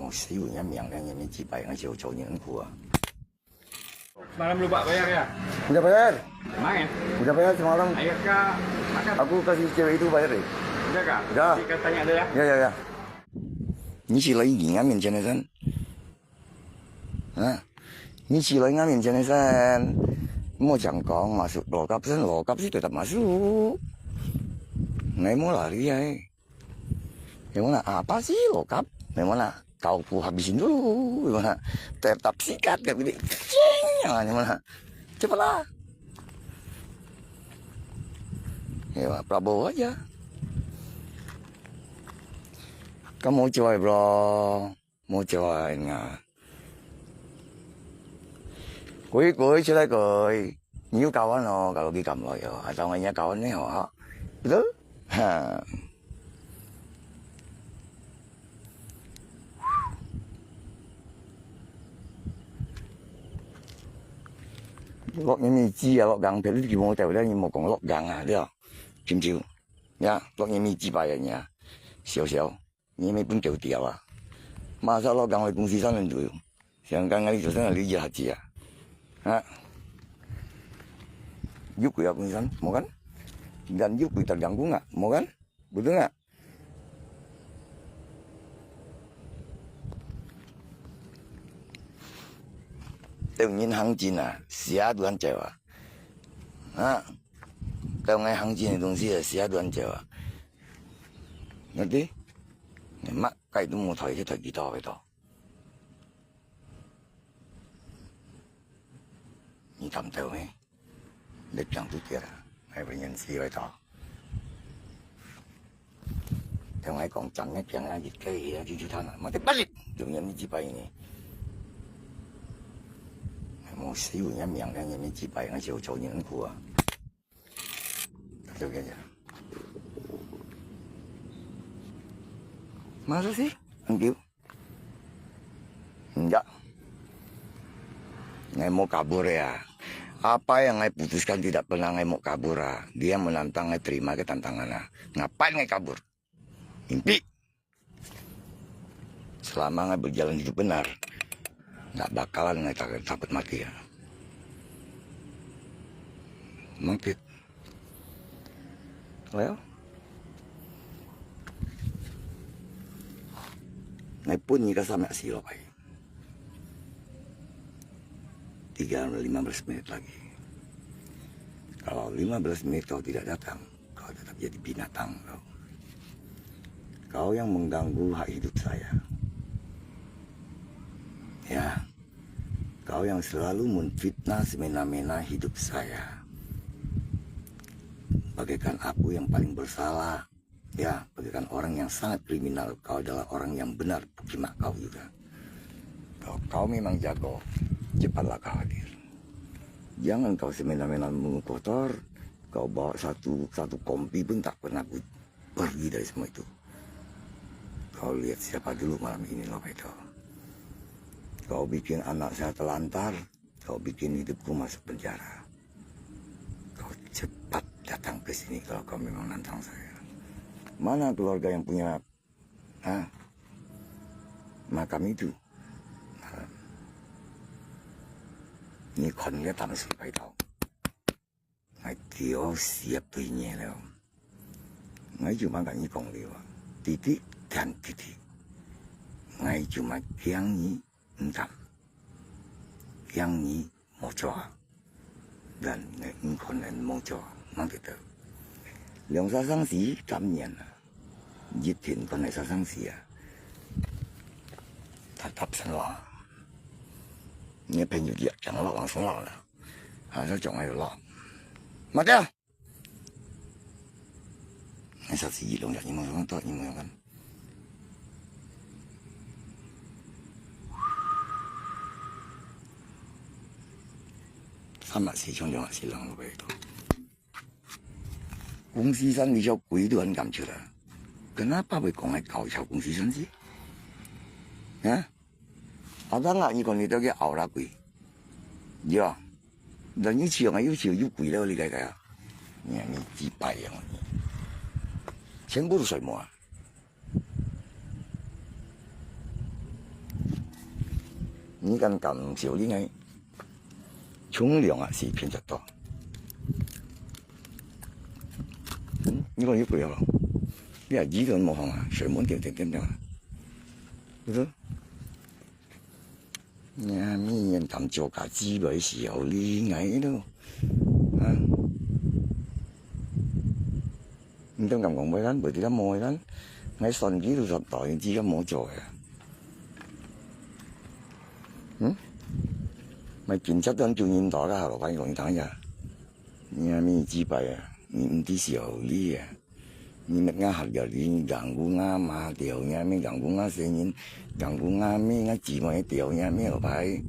Mau siunya yang ini cipai yang jauh-jauhnya gua. Semalam lupa bayar ya? Udah bayar? Main? Udah bayar semalam. Ayo kak, makan. Aku kasih cewek itu bayar deh. Udah kak? Udah. Katanya ada ya? Ya. Ini sila ini ngamen channel san. Hah? Ini sila ngamen channel san. Mau jangkong masuk lokap sih tetap masuk. Nggak mau lari ya. Gimana? Apa sih lokap? Gimana? Kau ku habisin dulu. Gimana? Tetap sikat kayak gini. Gimana? Cepatlah. Ya Prabowo aja. Kamu mau coba bro? Mau cobain nggak? Kui出嚟佢，你要教緊我，教到幾咁耐又，係當我而家教緊呢學，betul？哈。落嘢未知啊，落硬皮啲叫我掉咧，要冇講落硬啊，呢個知唔知？呀，落嘢未知吧人呀，少少，你咪搬掉掉啊，馬上落硬去公司三輪做，上間嗰啲做生係你二下子啊。Giúp quỷ học sinh một kan? Dan giúp quỷ terganggu nggak? Mau kan? Betul nggak? Tự nhiên hàng chín à, xia đoán chèo à? Tự ngay hàng chín cái 東西 là xia đoán chèo à? Ngerti? Mak kayak itu mau thổi kita vậy đó. Ni cầm theo ấy. Lịch chẳng tôi kia hay phải nhân sĩ vậy đó. Theo ngay còn chẳng cái chẳng ai dịch cái chú thân mà cái bắt lịch dùng nhân chỉ bay này. Mau xíu nhân miệng cái nhân chỉ bay nó chịu chỗ những của. Được cái gì? Masa sih? Enggak. Enggak. Ngai mau kabur ya. Apa yang Ngai putuskan tidak pernah Ngai mau kabur. Dia menantang Ngai terima ke tantangannya. Ngapain Ngai kabur? Mimpi. Selama Ngai berjalan hidup benar, nggak bakalan Ngai takut mati ya. Mungkin. Well, Ngai pun nikah sama si Lopai. 15 menit lagi. Kalau 15 menit kau tidak datang, kau tetap jadi binatang kau. Kau yang mengganggu hak hidup saya. Ya, kau yang selalu menfitnah semena-mena hidup saya. Bagaikan aku yang paling bersalah. Ya, bagaikan orang yang sangat kriminal. Kau adalah orang yang benar, pekimak kau juga. Kalau kau memang jago, cepatlah kau hadir. Jangan kau semena-mena mengotor. Kau bawa satu kompi pun tak pernah pergi dari semua itu. Kau lihat siapa dulu malam ini loh itu. Kau bikin anak saya telantar. Kau bikin hidupku masuk penjara. Kau cepat datang ke sini kalau kau memang nantang saya. Mana keluarga yang punya makam itu? Niคนก็ทำสิไปต่อไอ้เดียวเสียบตัวเนี่ยแล้วไงอยู่มากับนี่กองเดียวติแทนติไงอยู่มาเคียงนี้ทำเคียงนี้โมจ่อ dan ไงคนนั้นโมจ่อมันติดตัว梁沙生死3年啦熱田คน係沙生死啊ทับสันว่า你平日日chẳng lo bằng sống lo là nó chọn ai lo mà thế ngày sau gì luôn nhưng mà không tốt nhưng mà vẫn300市場200市兩個味道公司生你做鬼都很敢出來kenapa會講係搞臭公司生事Ada nggak ni kon itu ke aura kui? Ya, dan ni siang ayu kui lah ligai kaya. Ni cipai yang ni. 全部都水母啊！你敢咁少呢嘅，冲凉啊是偏得多。呢個要背咯，你係耳都冇行啊，水滿點啊，係咯。呀，咩人咁做架資本時候呢嘅都啊，唔通咁講每間，每啲都冇間，喺順幾到10代自己冇做嘅。咪建設都做現代啦，老闆講睇下，你係咩資本啊？你唔啲時候呢嘅。你乜啱合入你人股啱嘛掉呀咩人股啱聲音，人股啱咩啱字幕掉呀咩老牌，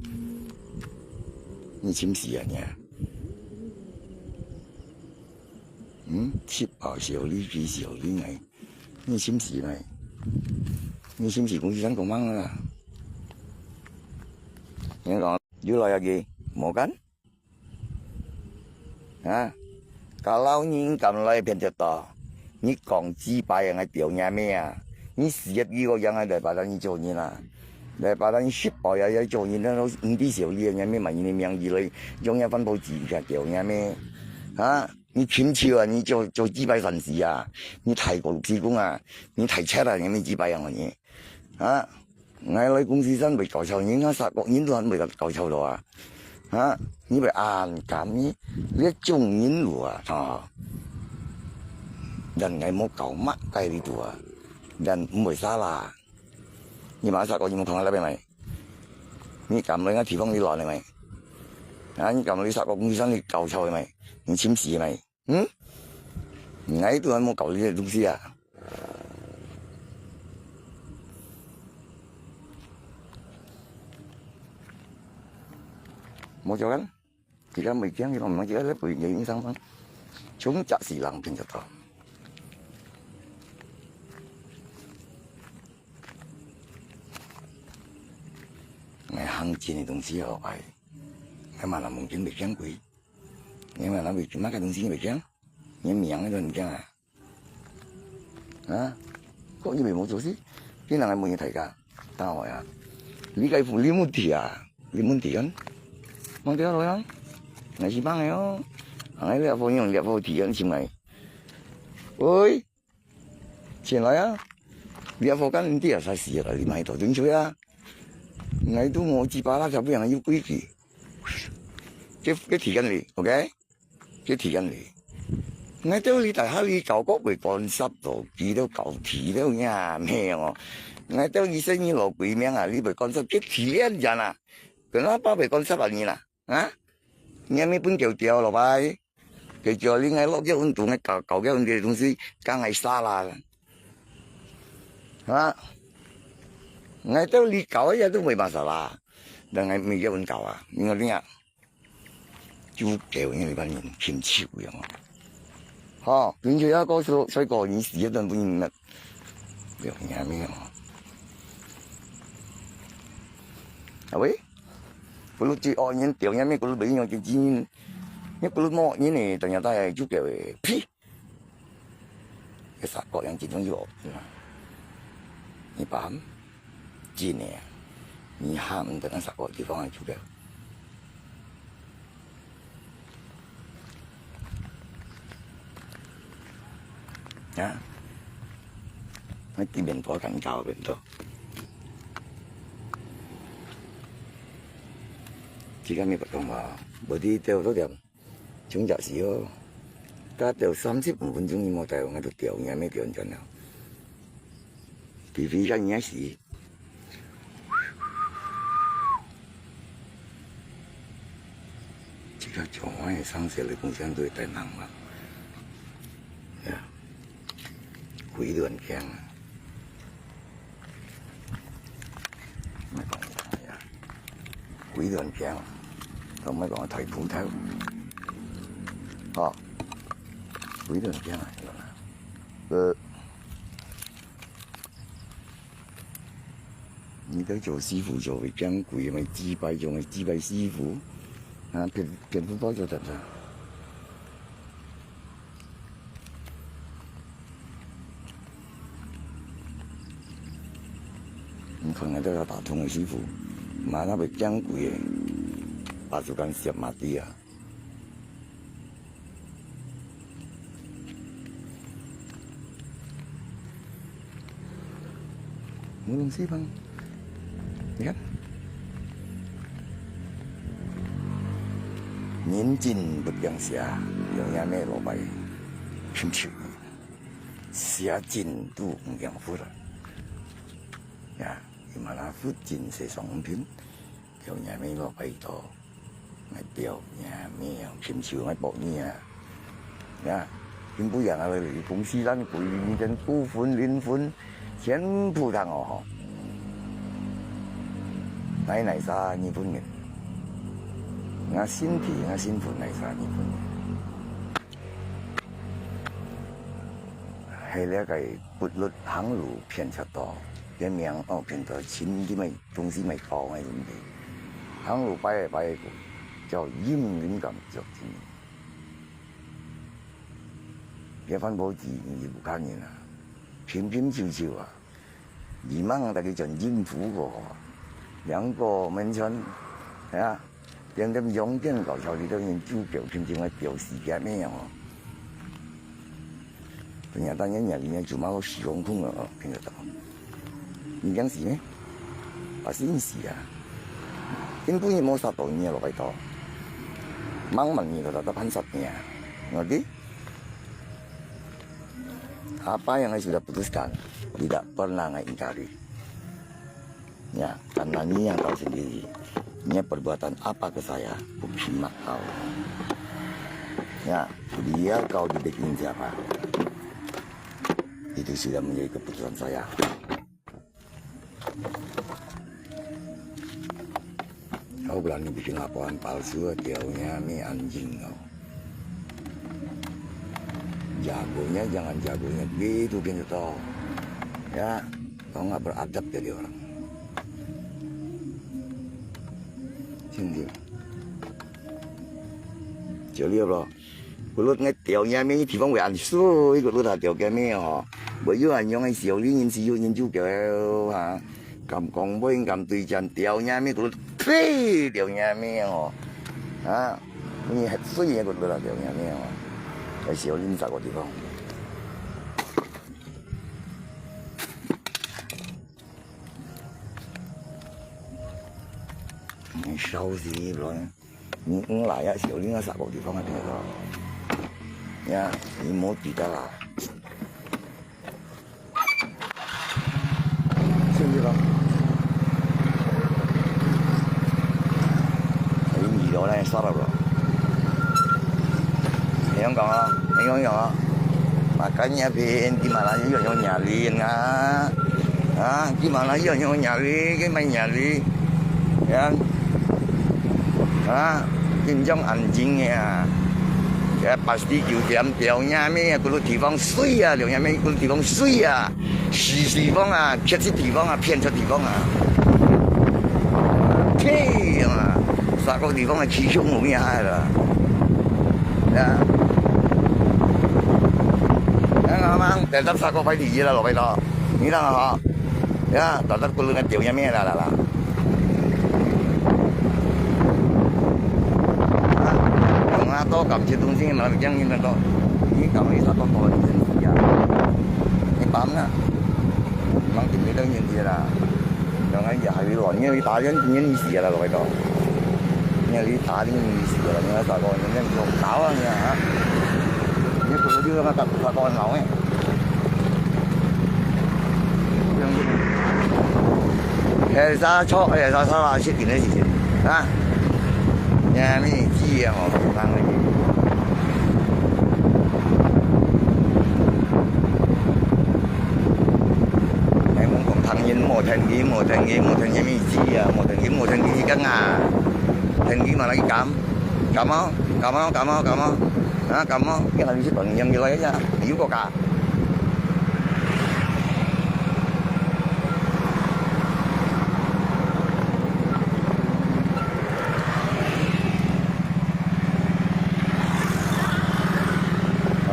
你簽事人呀？7號時候呢幾時候呢咪？你簽事咪？你簽事公司想講乜啦？你講要來lagi mau kan? Kalau你咁來變得多。你講幾百人嘅掉嘢咩啊？你12個人喺嚟把你做嘢啦，嚟把你10百人做嘢啦，五啲少呢樣嘢咩？問你名義你用一分報紙嘅掉嘢咩？你簽超啊？你做幾百份事啊？你提過律師公啊？你提車啊？有咩幾百人嘅嘢？我喺公司身為搞臭嘢，我3個人都係未搞臭到啊！你咪按咁呢？你中人路啊！人係冇搞乜計呢度啊！人唔會沙啦，你馬上我要同我啦，係咪？你撳你個地方你來係咪？你撳你10個公司你搞錯係咪？你簽事係咪？我喺度係冇搞呢啲東西啊！冇做緊，而家未驚，你唔係而家咧背影生分，總則是冷變就多。行錢的東西哦，你嘛那夢境未講貴，你嘛那未乜嘅東西未講，你名嗰度唔講嗰啲咪冇做事，邊能係冇嘢提㗎？等我呀，你計付你冇提啊，你冇提緊，冇提落呀，我是幫你哦，我呢副用呢副提緊錢咪，喂，錢來啊，呢副跟啲人曬事啦，你咪喺度點吹啊？我都我自把啦，就俾人要規矩，佢提緊你 ，OK？ 佢提緊你，我都你大下你舊國會幹濕度，幾多舊提都呀咩我都醫生你落鬼名啊，你會幹濕，佢提兩人啊，佢那包會幹濕啊你啦，你咩本條條落去，佢叫你愛落嘅運動嘅舊嘅運動嘅東西，梗係沙啦，我都你搞一日都冇辦法啦，但係未一碗搞啊！我呢日要叫你班人欠超嘅我，變咗一個水果園時一頓半日，又係咩啊？係咪？嗰度最惡人掉嘢咩？嗰度俾我嘅錢，一嗰度惡人嚟，成日都係捉嘅屁，其實各樣錢都要，你把錢呢？你喊唔得，10個地方係捉嘅。我啲面婆更教面多，而家咩不同話，嗰啲掉都掉，總之是咯，加掉35分鐘你冇掉，我都掉嘢咩掉盡啦，皮皮真嘢事，而家做我係生死嚟共相對大難啦。鬼都很驚啊！咪講係啊，鬼都很驚啊！同咪講睇鋪頭，鬼都很驚啊！你都做師傅做會驚鬼咪自閉仲係自閉師傅騙好多咗得啦。佢哋都有打通嘅師傅， mana berjang gue pasukan siap mati ya. Mulung sih bang, ya kan? Nhìn chín bất giang xia,有伢妹老白，平时xia chín都唔养夫了，呀，伊嘛那夫chín是双平，有伢妹老白多，咪掉伢妹平时咪搏你啊，呀，并不养啊，公司咱贵一点股份、零分，全部当哦，奶啥日本人。我身体我辛苦来啥日本，系那个不律航路偏差多，啲名哦偏多钱啲咪公司咪高咪咁地，航路摆嚟摆去叫阴阴咁着钱，别番冇字你不看人啊，平平悄悄啊，二蚊大家就應付過，兩個門窗係啊。點點用電搞笑，你都研究表平時我表時間咩樣哦？平日當然人哋做乜個時空空啊？平日得，你講事咩？話先事啊！根本冇殺到你落去多，掹問你就得噴殺你啊！我啲apa yang sudah putuskan tidak pernah ingkari. Ya, karena ini yang tahu sendiri. Ini perbuatan apa ke saya, Bukima kau. Ya, biar kau dibikin siapa. Itu sudah menjadi keputusan saya. Kau berani bikin laporan palsu, diaunya nih anjing kau. Jagonya jangan jagonya gitu toh. Ya, kau nggak beradab jadi orang. Sini. Jadi apa? Kulit ngetiaunya mấy thì phong về ăn xôi, kulit là tiao cái mấy họ. Bởi vì anh nhong anh xíu lý nhìn xíu nhìn chú kiểu hả? Cầm con bôi cầm tùy chân tiaunya mấy kulit phê tiaunya mấy họ. Hả? Như hết xôi gì kulit là tiaunya mấy họ. Cái xíu lý sao có địa phương. Sau gì rồi những lại á xíu lý nó sao có địa phương ở đây rồi. Ya, ini mau tidak lah. Sini bang. Ini video này sao rồi? Yang kau, yang makanya pin gimana yang nyari nggak? Ah, gimana yang nyari? Cái nyari, ya? Ah, kinjong anjing ya. Ya pasti điều mấy cái地方水啊，điều mấy cái地方水啊，是地方啊，骗是地方啊，骗出地方啊，嘿嘛，啥个地方啊，其中冇咩害啦，呀，啱啱第得啥個快遞啦，落去咯，你睇下嗬，呀，第得嗰兩條咩啦。多cầm chiếc东西mà làm chẳng như là đó, như cầm cái sao con bò thì gì à, cái bám á, mang tiền cái đơn gì là, rồi ngay giờ bị loạn như ta đến những gì là rồi đó, như đi ta đến những gì là như là sao còn những cái lồng táo á nha hả, như tụi đưa nó tập sao con ngầu ấy, hệ ra cho hệ ra sao là chuyện gì đấy gì, à, nhà mấy gì à họ đang cái gì. Một thành gì mấy gì à, một thành gì các ngà, thành gì mà lấy cắm không, đó cắm không, cái này sẽ bằng nhân như lấy ra, yếu có cả.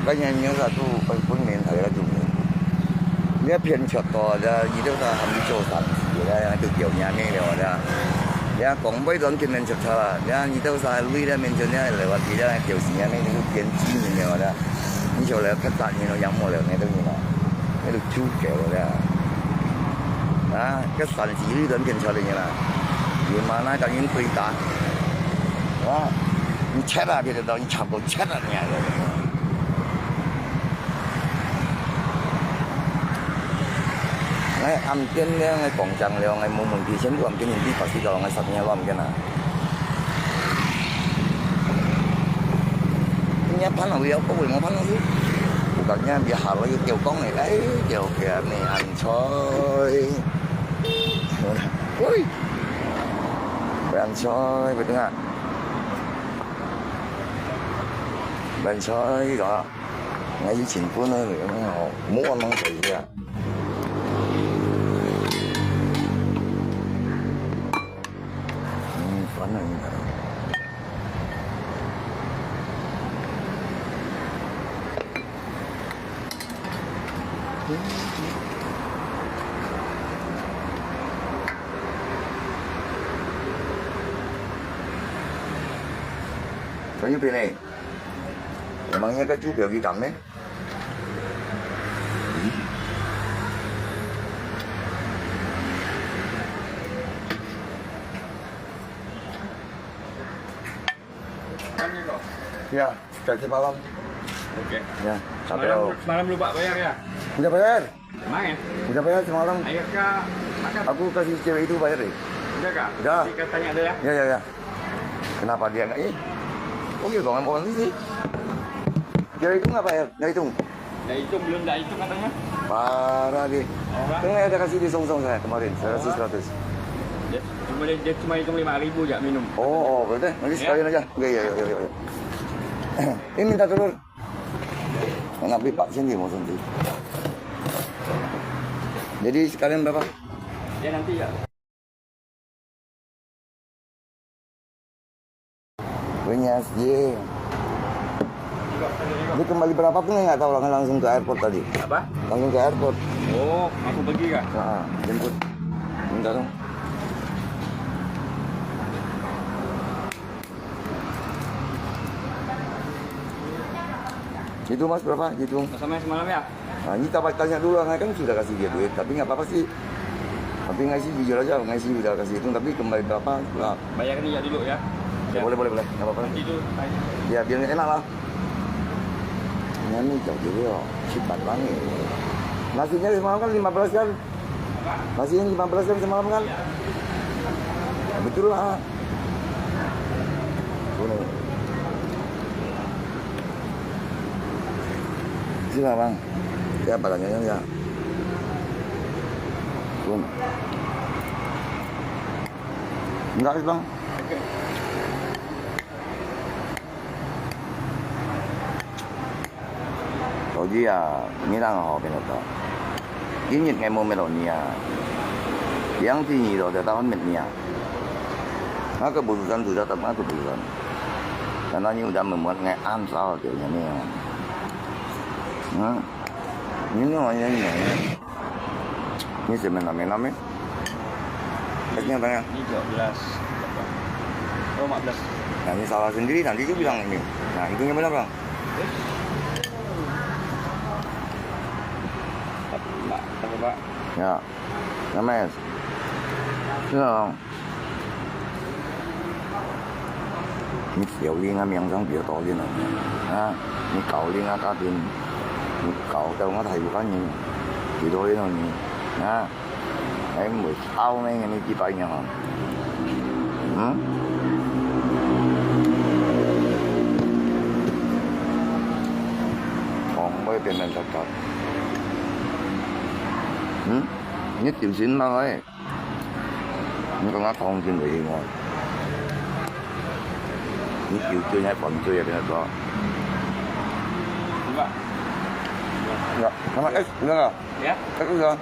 Cái nhân như là tôi cũng nhìn thấy là dùng nếu phiền chợt to ra gì đó là hầm đi chỗ sẵn thì là từ kiểu nhà nghe đều ra 呀，广杯短见面出错啦，呀，你都晒女咧面前咧嚟話啲咧條線啊，你都見知面嘅話咧，你做嚟咳雜嘢咯，飲冇嚟你都要啦，喺度豬腳咧，啊，個神字呢短見出嚟嘅啦，夜晚咧就已經對打，哇，你切啊，佢哋當你插到切啊你啊！ngay âm kiến ngay còn chẳng liệu ngay mua mình thì xem âm kiến đi phải đi ngay sập nhà làm cái nào nhà phán nào yêu có quyền mà phán nào chứ còn nhà bị hà lấy kiểu con này đấy kiểu kìa này ăn xôi ui ăn xôi vậy đúng không ăn xôi đó ngay dưới chính phủ nữa nó mua ăn gì à反正Có như thế này emangnya cái chú biểu đi cầm đấy ya kasih malam Oke. ya sampai Semalam lupa bayar ya? udah bayar Emang ya? udah bayar semalam Ayo kak, makan. aku kasih cewek itu bayar deh Udah kak? Udah. Jadi katanya ada ya? ya kenapa dia nggak oh gitu dong mau sih cewek itu nggak bayar nggak hitung Belum hitung katanya. parah deh Orang. kan ada kasih di song saya kemarin saya kasih 100 Dia cuma hitung 5.000 ya minum. oh berarti nanti Ya. sekalian aja oke ya ini minta telur nggak beli pak sini mau sendiri jadi sekalian berapa Ya nanti ya. punya sih ini kembali berapa pun nggak tahu langsung ke airport tadi Apa? langsung ke airport Oh, aku pergi kak? nah, jemput minta dong itu mas berapa hitung Sama yang semalam ya? nah ini tanya dulu kan sudah kasih dia duit tapi nggak apa-apa sih tapi ngasih jujur aja ngasih udah kasih hitung tapi kembali berapa lah Bayar ini ya dulu ya? ya, boleh nggak apa-apa Nanti dulu. ya biar enak lah ini jauh dulu ya cepat banget nasinya semalam kan 15 kan nasinya 15 kan semalam kan ya, betul lah ini sila bang ya padanya ya Bun. Enggak bang Rồi chứ nghĩ rằng họ bên đó Kiến nhật ngày mùa mẹ đồ nhà Giáng thì nhị đồ thì tao hết mệt nhà Nó cái bùi dân tụi ta tập nó cái bùi dân Và nó như mình muốn ngày ăn sao kiểu như này những cái như này ini sebenarnya namanya Tesnya banyak Ini 12. Oh 15. nah ini salah sendiri nanti juga bilang ini nah hitungnya benar bang Mbak, Pak. ya namanya không你小拎啊名聲比較多啲啦，啊，你舊拎啊家電，你舊就我睇翻你幾多呢度你，啊，你唔會抄咩嘅呢幾百樣啊，còn mới tiền mình thật thật, nhất條線嘛佢，你講下創建嚟嘅我。你叫最喺房最入邊個？ Enggak. Enggak, sama es enggak? Ya? Es enggak?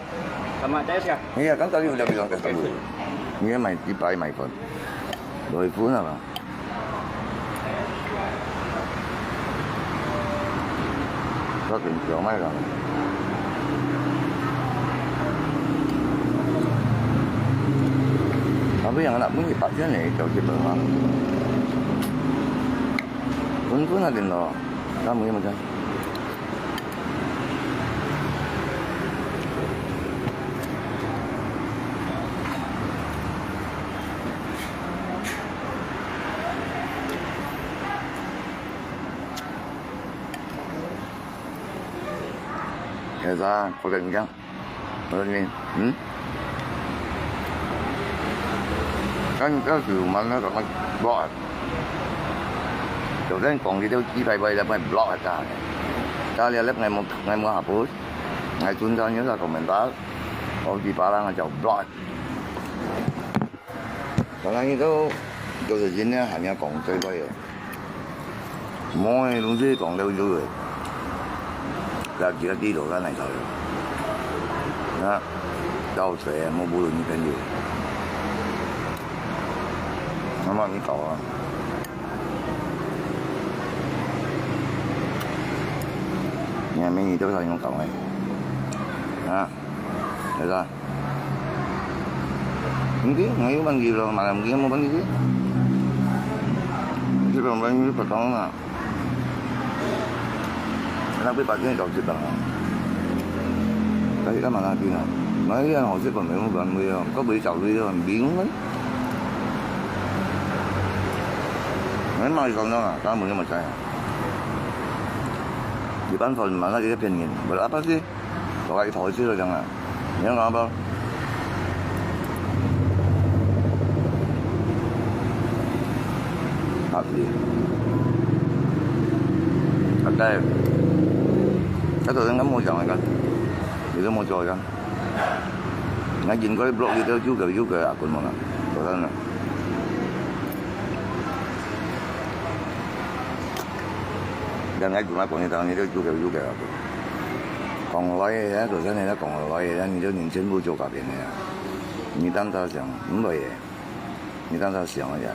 Sama CS kah? Iya kan tadi udah bilang es dulu. Ini main tipe main phone. Rồi phun apa? Có tiền chỗ mấy rồi. Không Tapi yang anak bunyi paknya nih kalau kita bang. Pun ada loh, kamu yang macam. Kaya pakai enggak, pakai ni, Kan điều mà nó còn block. Đầu tiên còn đi đâu chỉ phải là phải block hết cả. Cho nên lớp ngày một học buổi, ngày tuần sau nhớ là komentar, kalau di parang aja block. Karena itu到時先咧，係啊講最多嘢，冇總之講到咗嘅，就自己知道啦嚟頭，啊，交水啊，冇無論緊要。啱啱呢嚿啊，你係咩嘢都係用嚿嘅，啊，睇下，mungkin ngayon bang gila malam gila mo bang gila? Hindi ba bang gila patang na? Kenapa pagi ni kau cakap? Tapi kan mana tu nak? Mấy cái hồi xưa còn mấy bạn mới có bị sầu đi rồi biến lắm. Mấy mai còn đâu à? Tao mừng mà sai. Di ban phần mà nó chỉ cái nghìn, berapa sih? Kalau cái thổi xưa rồi chẳng à? Nhớ ngon không? Thật gì? Thật đây. Cái tôi đang ngắm môi trường này con. Thì tôi môi trời con. Ngay nhìn có cái blog gì đó chú kìa akun mà. Rồi đó nè. Dan ngay cuma còn tao như đó chú kìa akun. Còn nói á, rồi cái này nó còn nói á, như đó nhìn chính vô做改变的呀。你当他想唔係嘢，你當他想嘅嘢。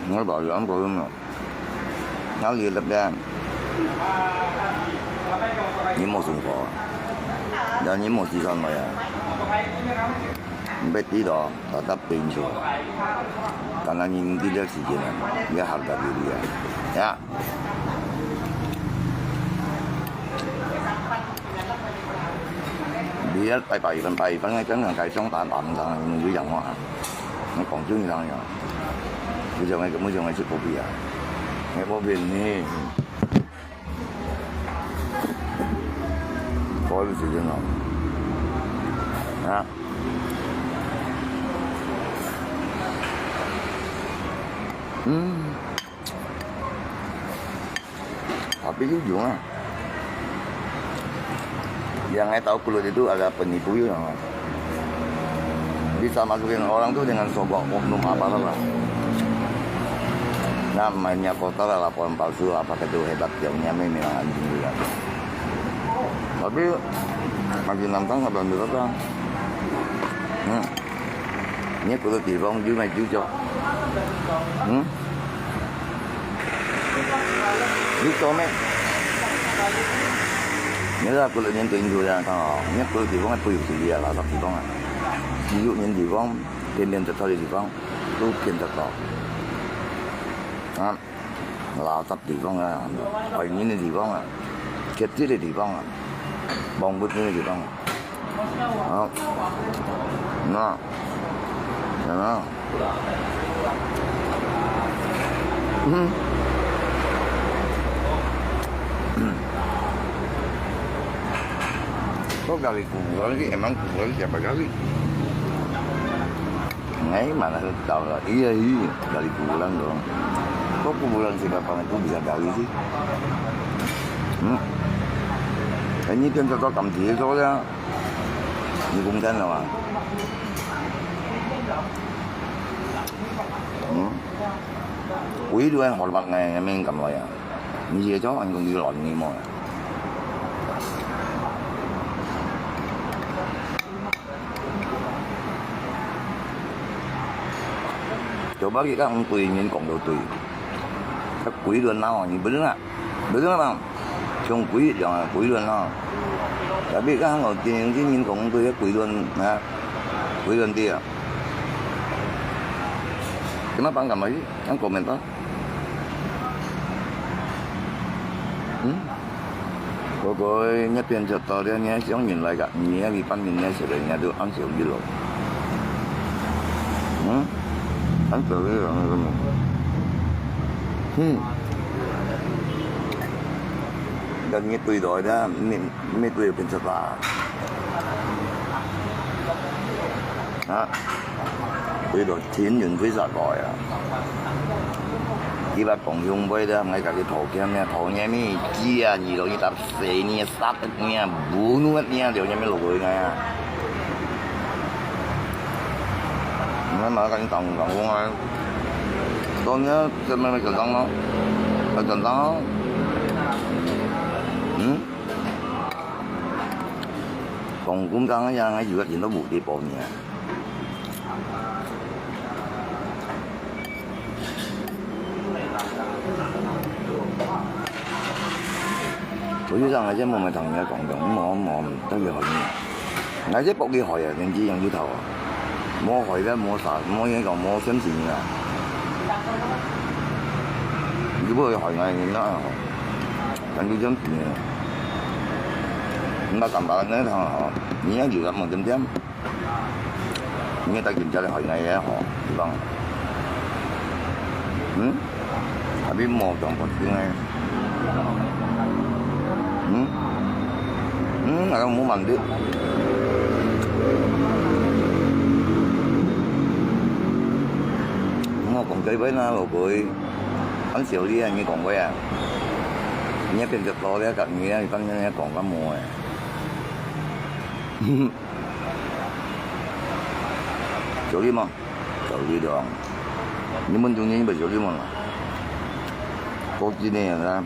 我bảo dưỡng của mà nó gì lập ra những một sùng phò và những một gì con mà biết tí đó là đắp bình rồi còn là nhìn đi được gì này cái học tập gì à đi hết bảy phần ngay cái cái sống tạm là mình cứ dòng mà nó còn chưa như thế nào bây giờ ngay chụp bộ bìa ngay bộ bìa này có cái gì nào hả tapi juga yang saya tahu kulit itu ada penipu ya bisa masukin orang tuh dengan sogok oknum apa lah namanya kotor laporan palsu apa itu hebat jamnya memang anjing juga tapi makin nantang nggak bantu apa ini kulit di bawah juga maju cok đi cho mẹ nhớ là kulit nhân tình rồi là thằng nhất kulit di bawah itu gì là sắp di bawah ví dụ nhân di bawah tiền thật thôi di bawah tu tiền thật đó là tập địa phương à, phải những cái địa phương à, kết cái địa phương à, bong bút cái địa phương à, đó, nó, có cà ri củ cái em ăn củ cái chả phải cà ri, ngay mà nó tạo là ý cà ri củ lắm rồi. Kok kuburan si Bapak itu bisa gali sih? Ini kan contoh kamti soalnya di Bungtan lah. Quý đứa anh hormat ngày em mình cầm lại à? Như vậy chó anh còn đi lọn như mồi. Coba kita orang tuyingin kong đầu tùy. Các quý luôn nào như bữa đó không trong quý giờ quý luôn nào đã biết các hàng đầu tiên cái nhìn cũng tôi quý luôn nè quý luôn kia Kenapa nggak mau? Yang komentar? Cái nhất viên cho tôi đấy nhé, giống nhìn lại gặp nhé, vì ban nhìn nhé sẽ để nhà được ăn xỉu gì rồi. Ăn xỉu gì rồi. Gần như tùy rồi đó, mấy tùy bên sạch là. Đó. Tùy rồi thiên nhìn với sạch rồi à. Khi bà còn dùng với đó, ngay cả cái thổ kia mi kia, gì rồi như ta xế nha, sát nha, bú nuốt nha, đều nha mấy lục rồi nha. Nó mở cái tầng luôn rồi. Tôi nhớ trên mấy cần tông đó. Ở cần đó. Còn cũng căng á, ngay giữa chuyện đó buộc đi bộ nha. Chủ yếu rằng là chứ mà thằng nhà còn đụng mà tới giờ hồi nãy chứ bốc đi hồi à, đừng chỉ yang頭啊，摸hồi咧摸啥，摸嘢còn摸身前啊，如果佢hồi ngay nó cần đi chấm tiền à, chúng ta cầm bạn nữa thằng họ, nhớ nhiều lắm mà chấm chấm, nhớ ta kiểm tra lại hồi ngay á họ, vâng, biết mua chọn còn tiếng này. Là không muốn bằng được. Mà còn chơi với nó rồi bụi bắn xỉu đi như còn quay à. Nhớ tiền cực to đấy cận nghĩa thì con còn có mùa à. Chỗ đi mà. Chỗ đi được. Nhưng mình chung như bây giờ đi mà. Có chi này là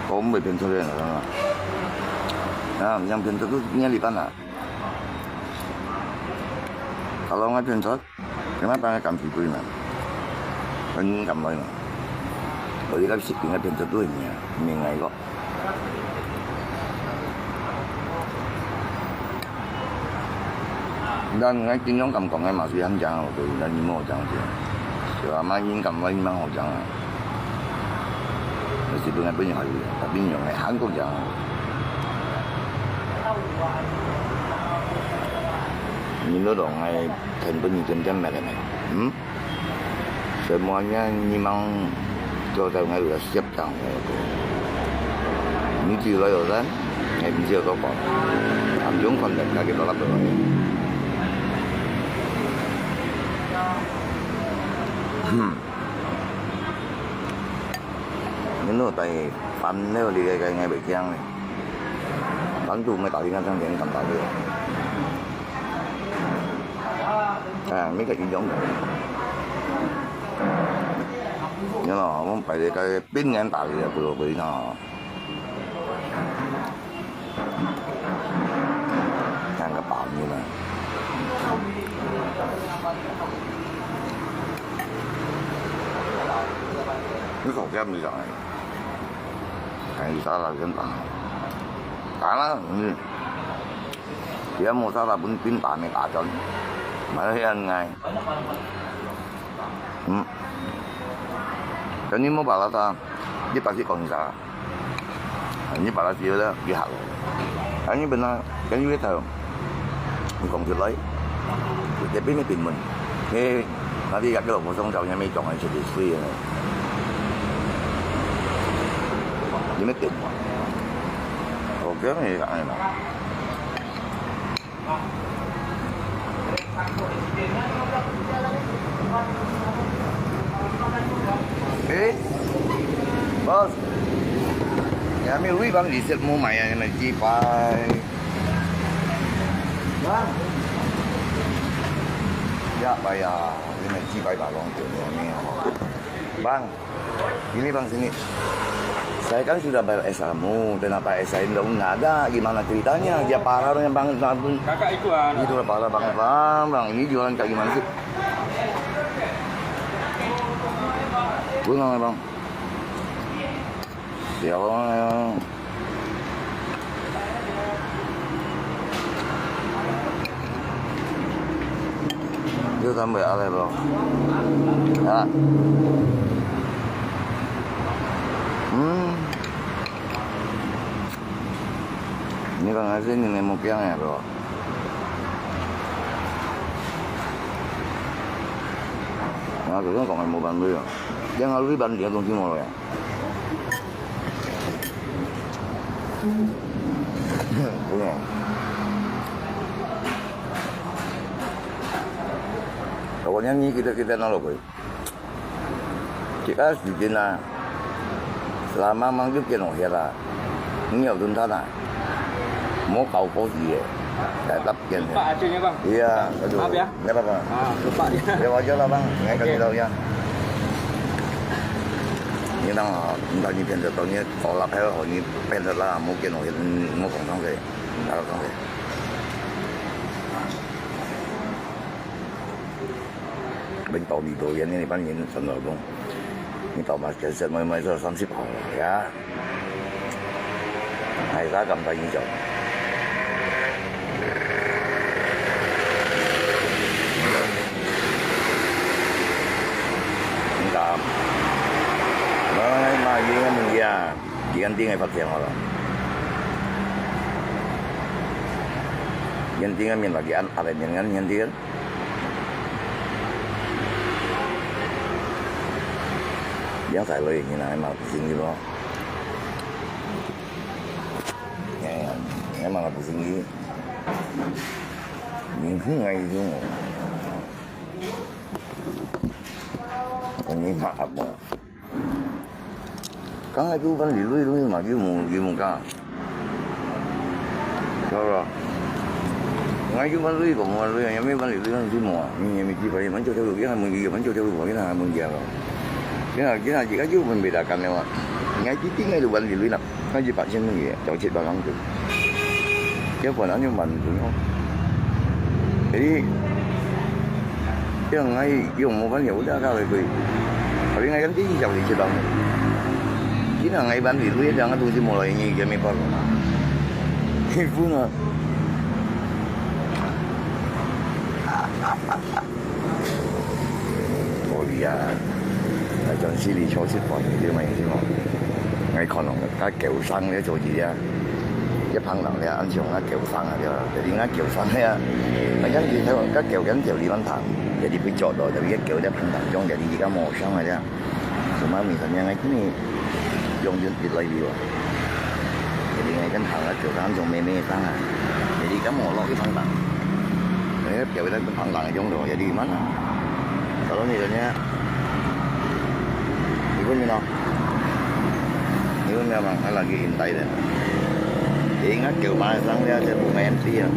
có mấy tiền cho đây là. Yang pintu itu nyelipan lah. Kalau nggak pintu, kenapa nggak pintu ini? Kan kamar ini. Bởi các sự kiện pintu itu ini, mengai kok. Dan ngay tiếng nhóm cầm còn ngay mà suy hắn chẳng rồi, tôi đã nhìn mò chẳng chứ. Rồi mà nhìn cầm với mang hồ chẳng. Rồi sự kiện bây giờ hỏi, tapi nhiều ngày hắn cũng chẳng. Nhìn nó đoạn này thành bao nhiêu trăm mẹ cái này, semuanya memang cho ngay udah siap chẳng, ini juga rồi kan, ngày bây giờ có còn, làm giống con đẹp cái đó lắm rồi. Những nó tay phanh nếu đi cái ngay bị giang này. Bắn tu mới tạo đi ngang sang điện cầm tạo được. Mấy cái chuyện giống này. Nhưng mà không phải để cái pin ngang tạo thì vừa bị nó. Ngang cái bảo như này. Cái khẩu kem gì rồi. Hay sao là cái bằng. Cả dia mau salah pun pinta nih kacau malah yang ngay cáiนี้ mau bảo là đi bác sĩ còn sao như bảo là gì đó đi học cái như bên đó cái như biết thờ mình còn chưa lấy để biết mới tìm mình cái nó đi gặp cái lồng sông trầu nhà mấy chồng này sẽ bị suy rồi đi mới tìm kéo này lại mà bos ya mi Rui bang di set mau main yang cipai bang ya bayar ini cipai balong tuh ini bang ini bang sini. Saya kan sudah bayar SAmu, kenapa SA ini nggak ada? Gimana ceritanya? Dia parah yang banget nabung. Kakak ikuan. Itu lah parah banget bang. Ini jualan kayak gimana sih? Gue nggak bang. Ya Allah. Itu tambah apa bro? Ya. Ini Bang Haji ini memukiang ya bro. Nah, itu kan mau bantu ya. Dia ngalui bantu dia tunggu mau ya. Punya. Pokoknya ni kita nalo boy. Kita di China selama mangjuk kena hera. Ni ở Tuấn Thất à? Mau kau có gì vậy? Để lắp tiền. Lupa acungnya bang. Iya, aduh. Maaf ya. Nggak apa-apa. Lupa dia. Ya wajar lah bang, ngay kasih tahu ya. Ini đang entah ni pendet tahun ni kalau lapar kalau ni pendet lah mungkin mau kongkong ke, kalau kongkong ke. Bên tàu đi đồ yên này ban nhìn sân rồi không? Ni tàu mà cái sân mới giờ 30 hào ya. Hay giá cầm tay như chồng. Cảm nói mà gì cái mình già chỉ ăn tiếng ngày phát hiện rồi nhân tiếng mình lagi ăn ada dengan nhân tiếng yang saya lagi ni nak emang pusing gitu ya emang aku pusing gitu minggu ngày itu ini maaf mà cái này cứ vẫn đi lui mà kêu mù ca rồi ngay cứ vẫn lui còn mà lui nhà mấy vẫn đi lui chứ mùa nhưng nhà mình chỉ phải vẫn cho theo được cái 20 giờ vẫn cho theo được cái là 20 giờ rồi cái là chỉ cái chứ mình bị đặt cầm này mà ngay chỉ tiếng ngay được vẫn đi lui nè cái gì bạn xem gì cho chết bao lắm chứ chứ còn nó như mình cũng không thì chứ ngay dùng một cái hiệu đã cao rồi tapi ngay kan tinggi jauh di Jepang. Kita ngay ban di luar jangan tunggu mulai ni kami baru. Ibu nak. Oh iya. Trong xử lý chỗ xếp phòng thì mày chứ mà. Ngay còn là cái kiểu xăng để做gì á. Cái phăng nào để anh dùng cái kiểu xăng à chứ. Thì cái kiểu xăng á. Nó gắn gì theo cái kiểu gắn kiểu đi bán thẳng. Jadi picot loh, tapi cái kiểu dia phăng thẳng trong jadi jika mau sang aja. Cuma misalnya ngay ini dùng di lagi juga. Jadi ngay kan thẳng kiểu thẳng trong mê sang à. Jadi kamu lo cái phăng thẳng. Ini kiểu dia phăng thẳng trong rồi, jadi gimana? Kalau misalnya ibu ni no, ibu memang lagi intai deh. Jadi ingat kiểu mana sang dia saya main sih ya.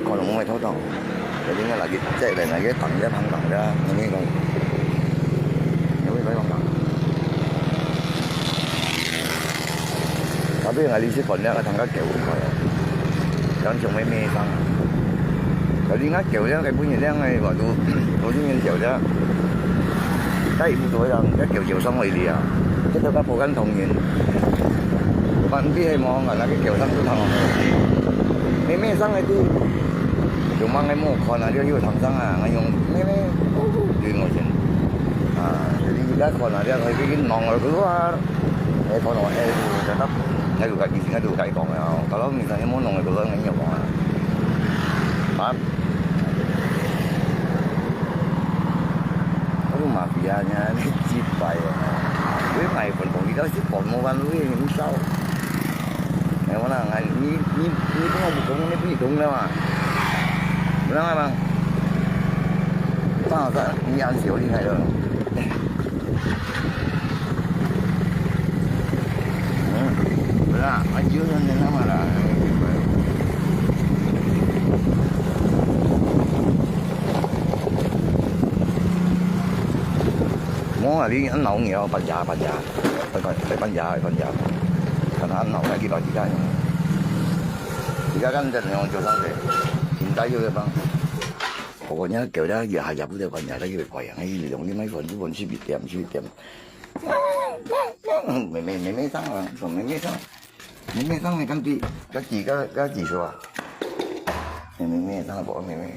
Còn không phải thấu tàu jadi nggak lagi cek dan lagi tangga ini kan ya wes bang tapi nggak lisi konnya ke tangga kiểu jangan cuma ini sang jadi nggak kiểu dia kayak punya dia ngay waktu những kiểu dia cái ibu tuổi rằng cái kiểu xong rồi đi à chứ tôi các phụ gắn同源bạn biết hay mong là cái kiểu xong tôi thằng mê sang itu cuma ngay mau kalau dia juga thằng à ngay dùng đi ngồi trên jadi juga kalau dia kayak gini nongol keluar kalau tetap nggak juga di sini juga kayak kalau misalnya mau nongol keluar nggak nyoba paham aduh mafianya ini cipai với mày còn còn đi đó chứ còn mua ăn với những sao ngày hôm nào ngày như có một cái gì cũng đâu mà benar nggak bang? Tahu tak? Ini ansi oli nggak ada. Benar, ajuan yang nama lah. Món là đi ăn lẩu nhiều, bánh già, phải bánh già. Karena ăn lẩu là cái loại gì đây? Jika kan dan yang jualan deh. Cinta juga bang. Pokoknya kiểu đó giờ Hà Giáp udah banyak lagi berkoyang. Ini dong 5 phần, 4 phần, 10 điểm. 妹生啊，说妹生你跟弟跟几岁啊？妹生了不？妹，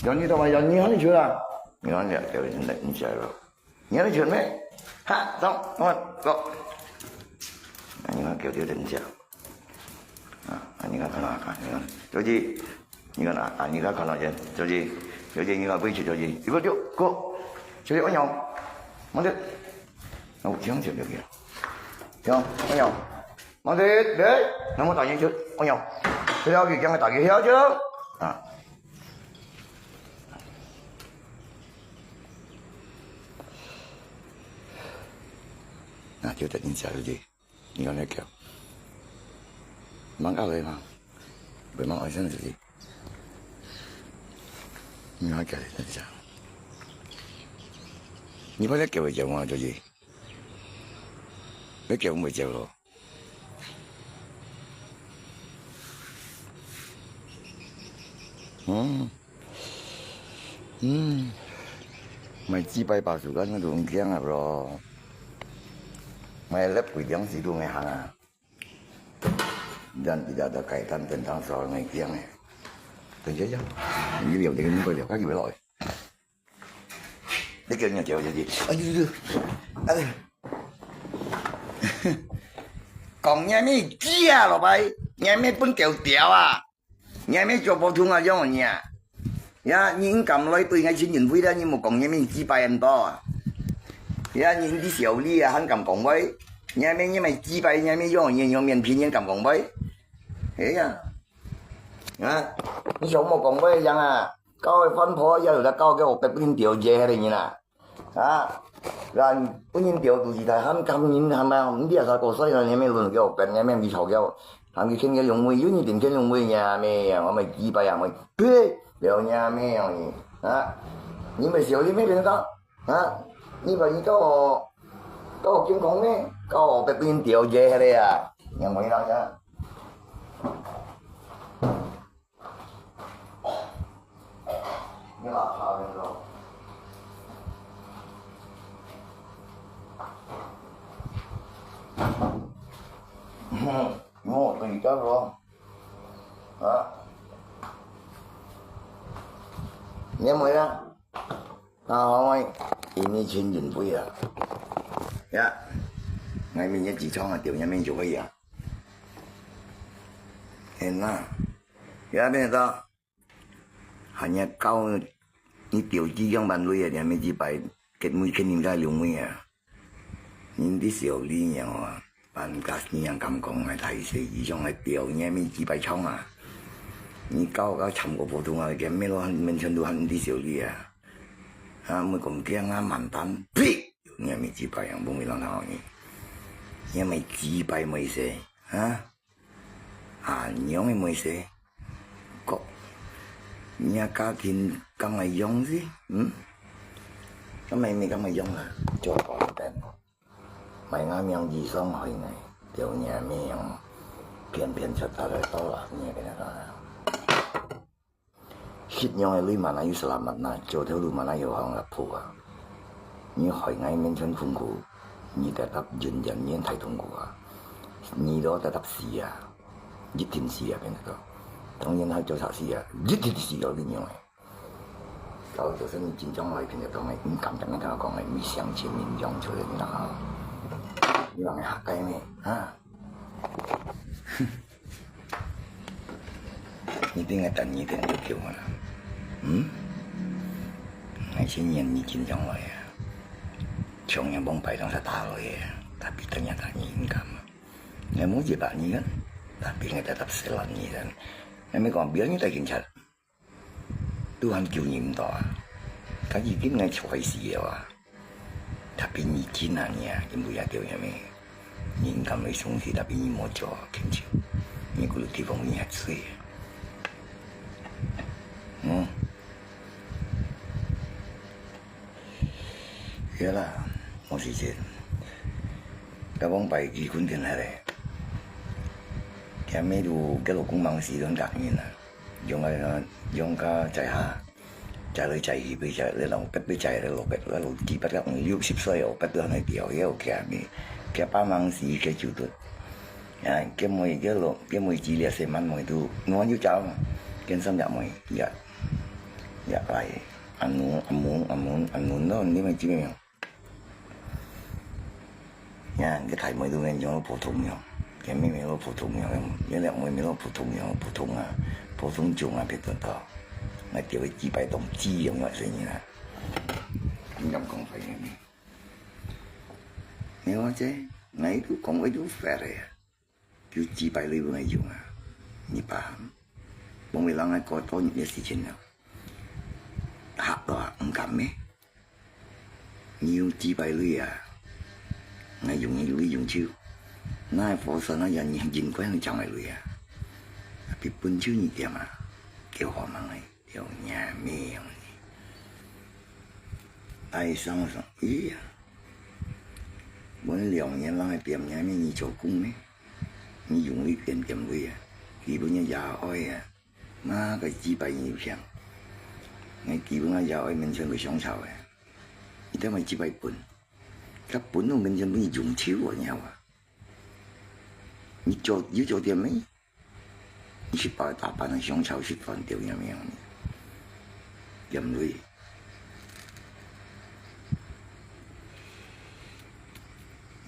让你他妈让你喊你去了，你看你叫你起来了，你喊你去没？哈，走，走，你看叫人家，啊，你看看，周记，你看你看看到见，周记，你看回去周记，一个就go，周记我鸟，忙着，我讲就这个，行，我鸟，忙着，对，那么大人就我鸟，这要给讲个大个小就，啊。那就等你下去，你看那叫，忙搞来嘛，不忙爱生自己，你看叫你等下，你把那叫会叫我就是，你叫没叫咯？mày chi bay bảo chủ nó đường kia à rồi mày lép quỷ tiếng gì luôn mày hàng à dan tidak ada kaitan tentang soal naik tiang ya tentu saja ini điều thì những điều khác gì với lỗi cái kia nhà chèo gì còn nhà mấy kia rồi bay nhà mấy bún kẹo tiểu à nhà mấy cho bộ thùng à giống nhà ya những cầm lấy tôi ngay xin nhìn vui đó nhưng mà còn nhà mấy chi bay anh to ya những cái xẻo ly à hắn cầm cộng với nhà mấy như mày chi bay nhà mấy giống như nhau miền phiên nhân cầm cộng với thế à你想冇講俾你聽啊，交去分鋪一路就交嘅學嘅本條嘢嚟嘅啦，啊，嗱本條到時睇肯今年係咪啊？唔知係啥個衰啦，你咩論嘅學嘅，你咩咪錯嘅，行佢傾嘅用會，如果你點傾用會呀咩呀？我咪幾百人咪，呸，有呀咩呀你啊？你咪少啲咩變得啊？你咪而家我見講咩？交學嘅本條嘢嚟啊，有冇啦啫？你老吵那种，我跟你讲说，啊，你没呀？好咪，ini chuyên nhìn vui à? Dạ, ngày mình nhớ chỉ cho là tiểu nhà mình chụp vậy à? Hèn à, dạ bên đó. Hanya kau ni tiểu chi yang ban lui ya me ji bai kết mui khen nim ra liu mui ya nin di xiao li yang à ban gas ni yang kam kong mai thai se yi trong ai tiểu nha me ji bai chong à ni cao chăm của phổ thông à cái me lo men chân du han di xiao li à à mới còn kia ngã man tan pi nha me ji bai yang bông mi lang hao ni nha me ji bai mai se ha à nhong mai se có nhà cá thìn cá mày giống gì, cá mày cá mày giống là cho có tên, mày ngắm miếng gì xong hỏi này, tiểu nhà miếng phiền cho ta lại to là như cái đó, hít nhau ấy mà nó selamat na, cho theo lưu mà nó yêu hàng là phù à, như hỏi ngay miếng chân khung cụ, như tetap dần dần như thay thùng cụ à, như đó tetap xì à, giết thìn xì à bên đó.當然係做錯事啊！一啲事有啲樣嘅，搞到身戰爭裏邊就當係咁簡單嘅同我講係唔想前面用出嚟啦。你話我嚇雞咩？啊？你點解突然間要叫我啦？係先人你戰爭來啊，窮人幫弊當實打來嘅，tapi ternyata income. Nggak mau jebaknya kan, tapi nggak tetap selannya kan. Em còn biếng tay cảnh sát Tuhan kêu nhìn tỏ cái gì kiếm ngay xoay xì à tapi nhìn chín à nha em bây giờ tiêu nhà mẹ nhìn cầm lấy súng thì tapi nhìn một chỗ kiếm chịu nhìn cứ thì vòng nhìn hạt suy thế là một sự chuyện cái bóng bài kỳ quân tiền này cái mấy đồ cái lỗ cũng bằng xì đơn giản như là dùng cái chạy hà 仔女仔兒俾仔，你留筆俾仔，你落筆一路紙筆咁60歲又筆都喺掉，一路騎嘅，騎把掹屎嘅就得。啊，cái mùi cái mùi chỉ là xem ăn mùi tu ngon như cháu cái xâm nhập mùi dạ dạ lại ăn muốn đó nếu mà chỉ mình nha cái thầy mùi tu nên cho nó phổ thông nhau cái mấy nó phổ thông nhau nhớ là mùi nó phổ thông nhau phổ thông chung biết tuần to mà kiểu chỉ bài tổng chi giống vậy như là không không phải này nếu chứ ngày tu còn cái tu phải rồi cứ chỉ bài lưu này dùng à, nhị bà, bọn mình làm này có những cái sự情nào, học đó không cảm ấy, nhiều chỉ bài lưu à, ngày dùng chiêu, nay phổ sở nó dần dần dính quen với trong này lưu à, bị bún chiêu như thế mà, kiểu họ mang này, kiểu nhà mẹ, ai xong ý à, muốn liều nhà làm tiệm nhà mẹ như chỗ cung ấy. Như dùng lý tiền kiếm lui à, khi bữa nhà già oi à, má cái chỉ bài nhiều xem, ngày kỳ bữa nhà già oi mình chơi cái sống sao à, như thế mà chỉ bài bún, các bún nó mình chơi bữa dùng chiếu của nhau à, như cho dưới cho tiền mấy, như chỉ bài tập bài nó sống sao chỉ còn tiêu nhà mèo, kiếm lui,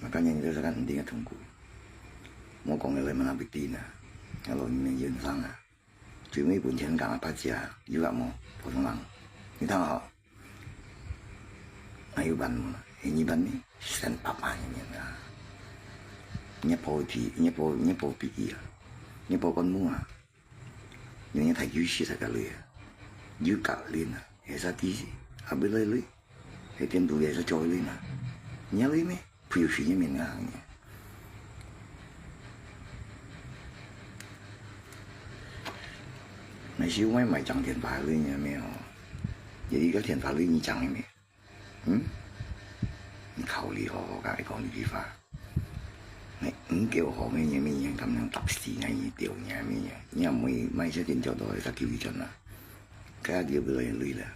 mà cái nhà người ta cần đi cái thông cụ. Một con người mà làm việc tin à, rồi mình dừng sang à, chỉ mấy buồn chán cả bắt chia, như vậy mà, phổ thông lắm, như thằng họ, ai bán, như bán đi, sen bắp à như vậy à, nhấp bò bị gì à, nhấp bò con mua à, như thầy dưới xí thầy cả lưỡi, dưới cả lên à, hệ ra tí gì, à bên lưỡi, hệ tiền tủ hệ ra trôi lên à, nhớ lưỡi mấy, phiêu phí như mình à. Mấy xíu mấy mày chẳng tiền phá lưới nhà mẹ vậy có tiền phá lưới như chẳng mẹ khẩu lý họ cái con đi phá mày kêu họ mấy nhà mẹ nhà cầm năng tập xí ngay tiểu nhà mẹ nhà mày sẽ tiền cho tôi ta kêu cho nó cái điều bây giờ lưới là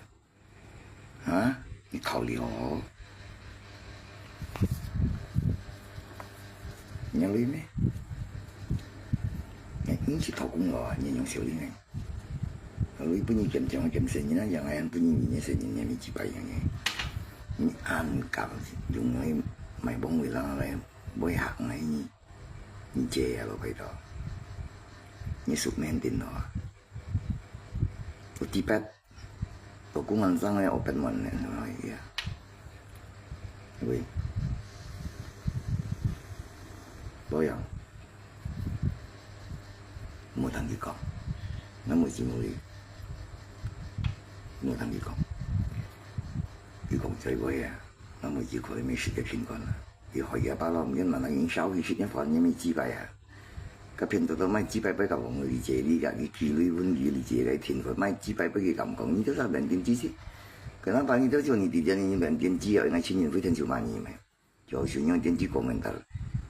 hả khẩu lý họ nhà lưới mấy mày chỉ thầu cũng ngờ như những xíu lưới này lưới punya jam sen ni jangan yang punya ni sen ni ni cipai yang ni an kam dùng mày bông người lăng này bôi hạt này ni chè rồi vậy đó ni sụp men tin đó tôi tipet tôi cũng ăn sang này open mon này nói ya vậy bôi yang một thằng gì con nó mới chỉ mới một thằng gì còn chơi với à nó mới chỉ khỏi mấy sự cái phim con thì hỏi cái bao lâu nhưng mà nó những sáu cái sự nhân phẩm như mấy chỉ bài à cái phim tôi mấy chỉ bài bây giờ người đi chơi đi cả cái kỳ lưu vấn gì đi chơi cái thiên phần mấy chỉ bài bây giờ cầm còn như thế là bệnh tiền chi chứ cái nó bao nhiêu đó cho người đi chơi như bệnh tiền chi ở ngay trên những với tiền chịu mà nhiều mà cho sự nhân tiền chi của mình ta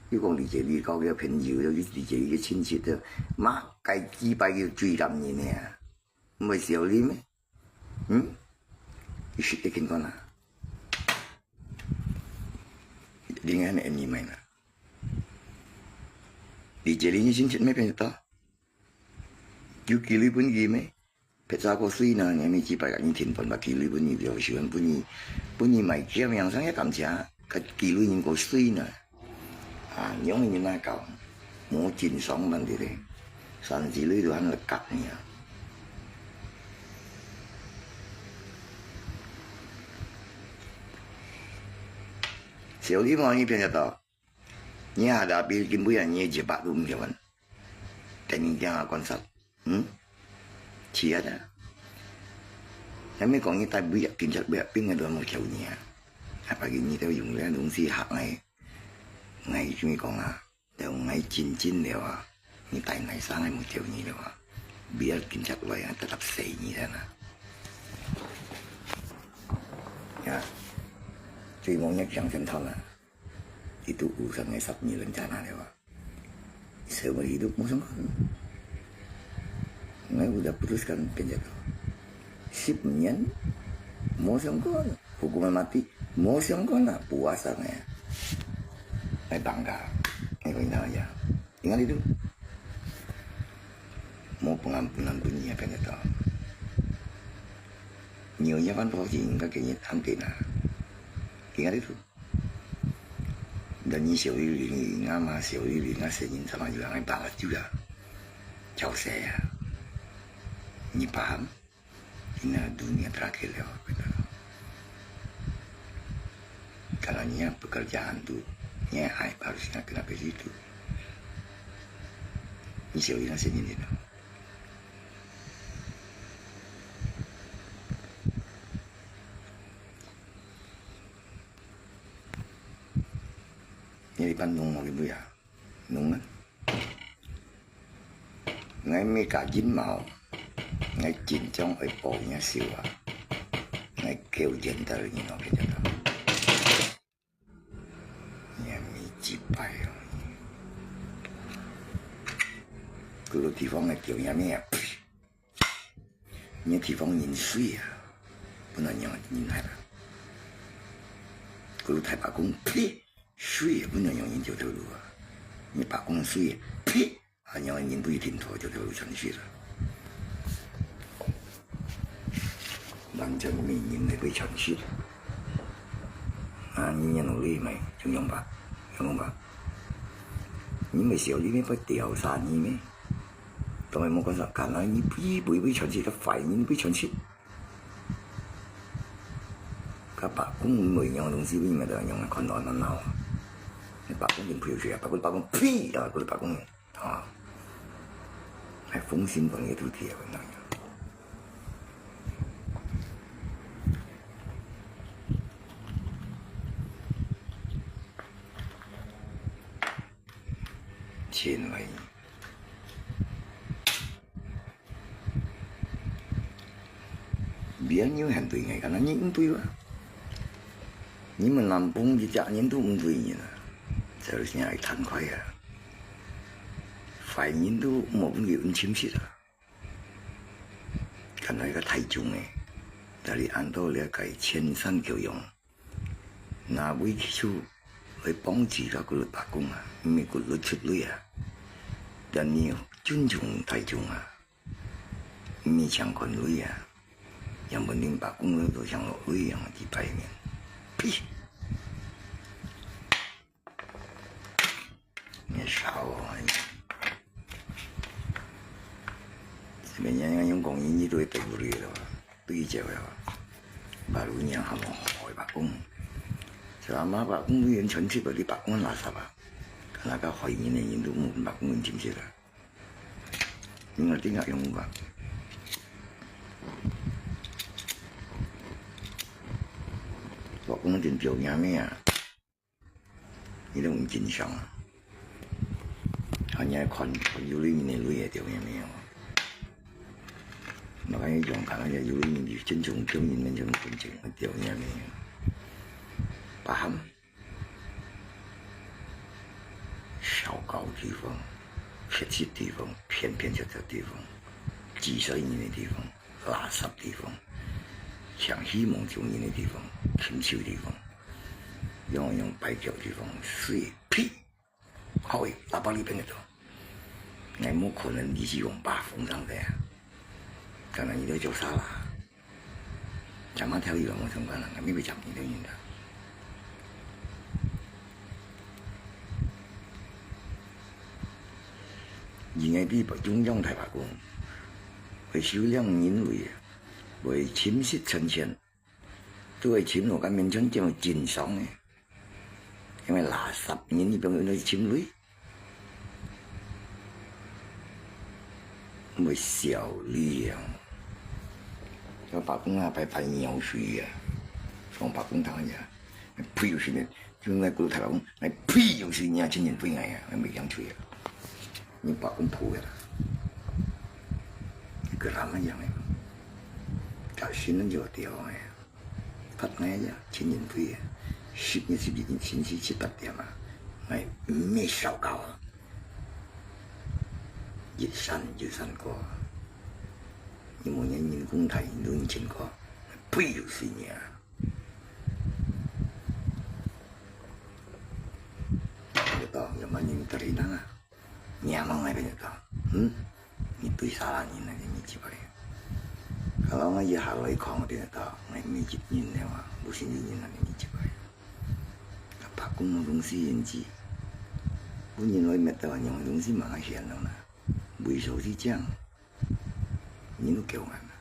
如果你這呢個嘅朋友有啲自己嘅親戚都媽計幾百要追冧你咩？唔係少啲咩？你識得見過啦？點解你唔明啊？你這裡啲親戚咩變咗？要幾哩本嘢咩？撇曬個水呢？你咪幾百人天分把幾哩本嘢就喜歡本嘢咪咁樣生一咁茶，個幾哩人個水呢？à giống như na cầu mua chín sống bằng gì đấy sản chỉ lấy đồ ăn là cắt nhỉ xíu đi mà như thế nào nhà đã bị kim bưởi nhà chỉ bạc đúng chưa vậy cái mình đang quan sát chỉ đó mấy con như tay bưởi kim chặt bưởi biết người đó một kiểu nhỉ à phải như theo dùng ra đúng gì hạt này ngày chúng còn à đều ngày chín đều à như tại ngày sáng ngày một chiều như đều à biết kiểm tra vậy ta tập xây như thế nào ya tuy mong nhắc rằng chân thân à itu urusan ngesap như rencana đều à seumur hidup mau sama nggak udah putuskan penjaga 10 年mau sangkon hukuman mati mau sangkon lah puasanya bangga ini aja ingat itu mau pengampunan dunia kan itu nyonya kan pasti enggak kayaknya antena ingat itu dan ini Xiao Yu ini ngama Xiao Yu ini senyum sama juga nggak banget juga jauh saya ini paham ini dunia terakhir ya kalau pekerjaan tuh aib harusnya kenapa situ ini Xiao Yu senyum itu di Bandung mau ibu ya nung ngay mấy cả dính màu ngay chìm trong ơi bộ nhà siêu à ngay kêu dân tới như nó cái đó nhà mi chip bay rồi cứ lúc地方ngay kêu nhà mi à những地方nhìn suy à不能nhìn hay là cứ lúc thái bà cũng水也不能用人就透露啊！你把供水呸，啊，让人不一定脱就透露程序了。完全没人来被程序了。啊，你也努力没？就用吧，用吧。你没小你没不调查你没？当然冇讲说，看来你不被程序，他反应被程序。佢白宫每樣東西邊咪就用嚟看來問鬧。你白宮點票住啊？白宮呸啊！嗰啲白宮啊，係風險份嘅都貼啊！咁樣。前衛。别人很对眼，可能你不对吧？你们南方的家人都不对你了，这现在贪快啊，反人都冇咁有清晰啦。看到一个太重诶，但你按道理解千山教养，那位去去帮助他嗰啲白工啊，咪嗰啲出嚟啊，但你尊重太重啊，咪想看女啊。yang penting Pak Kung itu yang lui yang dibayangin. Pih. Ini salah ini. Sebenarnya yang Kong ini itu beri itu, beri cewek. Barunya kamu hoi Pak Kung. Selama Pak Kung yang cantik berarti Pak Kung rasa apa? Karena kau hoi ini itu mungkin Pak Kung cinta lah. Ini ngerti nggak yang Pak? Pak Kung tin biểu nhà mấy à,你都唔正常啊！hanya kon Yuli ini lui ya biểu nhà mấy à, makanya dùng cả nhà Yuli ini chân trọng biểu nhìn mình trong chân trọng biểu nhà mấy à, paham? 少高地方、偏僻地方、偏僻的地方、积水人的地方、垃圾地方。像希望中人的地方、禽兽地方、用白脚地方、水屁，好诶，喇叭里边嗰度，你冇可能你是用把風上嘅，可能你都做啥啦？怎麼跳一個冇相關啦？未必잡니都認得。而係啲中央大法官，佢少量人類啊。为侵蚀陈钱，都会侵入个民村这么经常的，因为垃圾人你不用来侵略，为效率啊，个白宫啊，排尿水啊，从白宫堂呀，呸有时呢，就那古台白宫，那呸有时你要今年不应该呀，没养吹啊，你白宫破了，你个什么样的？ 자신은 어때요? 받나야 진인부에 10년 12년 진시 집합되마 매烧高 日新月新過你莫念人工太人情况，呸有谁呢？Gitu, zaman ini terina lah. Nyamang aja gitu. Itu salahnya nanti mici pada. Kalau nggak ya hal lain kau dia tahu, nggak mici ni mah, bukan ni nanti mici pada. Apa aku mau dongsi inci, punya loi meta yang dongsi mana sih anu na, bui so si jang, ni lu kau mana?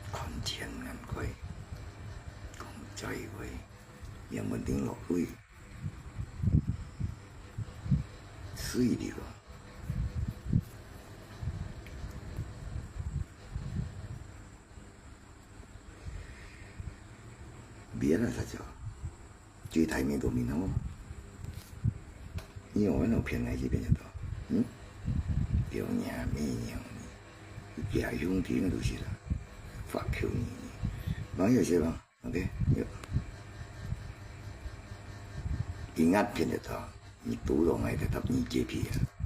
Koncian kan kau, koncai kau, yang penting lo kau.水里个，别了他叫，最台面都没那么，你用那偏来这边就到，表娘妹娘的，家兄弟那都是了，发 Q 你，网友些吧 ，OK， 有，ingat 偏就到，你读懂来的，他你这批啊。